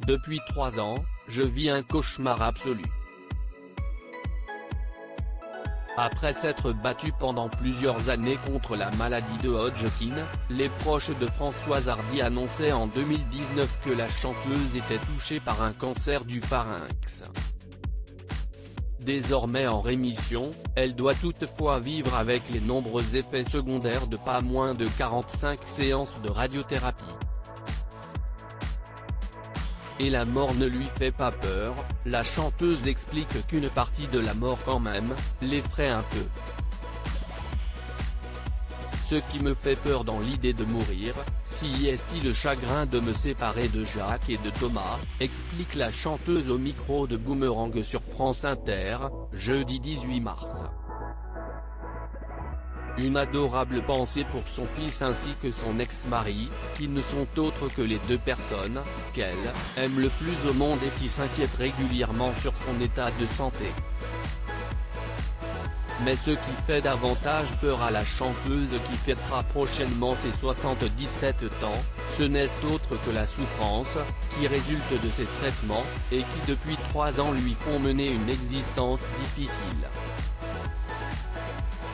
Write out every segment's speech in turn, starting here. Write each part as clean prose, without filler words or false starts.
Depuis 3 ans, je vis un cauchemar absolu. Après s'être battue pendant plusieurs années contre la maladie de Hodgkin, les proches de Françoise Hardy annonçaient en 2019 que la chanteuse était touchée par un cancer du pharynx. Désormais en rémission, elle doit toutefois vivre avec les nombreux effets secondaires de pas moins de 45 séances de radiothérapie. Et la mort ne lui fait pas peur, la chanteuse explique qu'une partie de la mort quand même, l'effraie un peu. Ce qui me fait peur dans l'idée de mourir, si est-il le chagrin de me séparer de Jacques et de Thomas, explique la chanteuse au micro de Boomerang sur France Inter, jeudi 18 mars. Une adorable pensée pour son fils ainsi que son ex-mari, qui ne sont autres que les deux personnes qu'elle aime le plus au monde et qui s'inquiètent régulièrement sur son état de santé. Mais ce qui fait davantage peur à la chanteuse qui fêtera prochainement ses 77 ans, ce n'est autre que la souffrance, qui résulte de ses traitements, et qui depuis 3 ans lui font mener une existence difficile.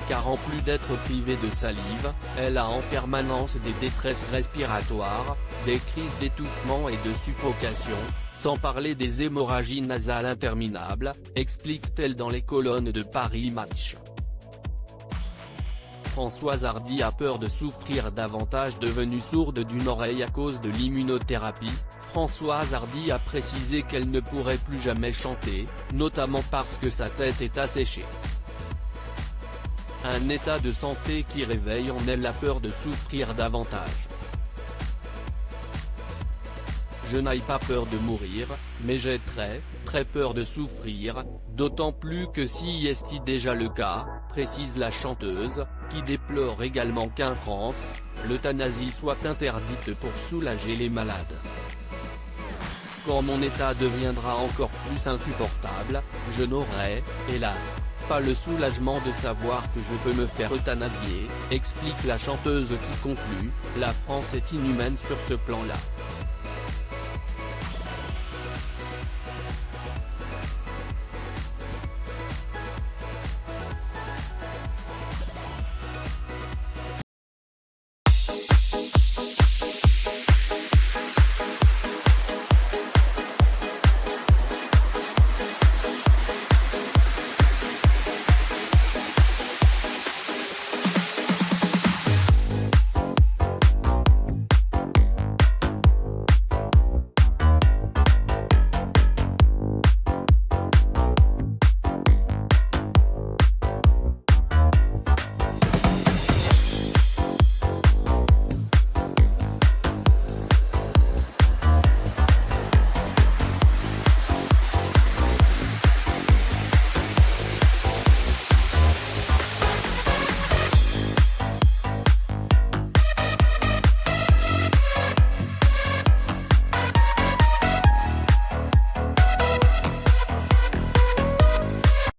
Car en plus d'être privée de salive, elle a en permanence des détresses respiratoires, des crises d'étouffement et de suffocation, sans parler des hémorragies nasales interminables, explique-t-elle dans les colonnes de Paris Match. Françoise Hardy a peur de souffrir davantage. Devenue sourde d'une oreille à cause de l'immunothérapie, Françoise Hardy a précisé qu'elle ne pourrait plus jamais chanter, notamment parce que sa tête est asséchée. Un état de santé qui réveille en elle la peur de souffrir davantage. Je n'ai pas peur de mourir, mais j'ai très peur de souffrir, d'autant plus que si est déjà le cas, précise la chanteuse, qui déplore également qu'en France, l'euthanasie soit interdite pour soulager les malades. Quand mon état deviendra encore plus insupportable, je n'aurai, hélas, pas le soulagement de savoir que je peux me faire euthanasier, explique la chanteuse qui conclut, la France est inhumaine sur ce plan-là.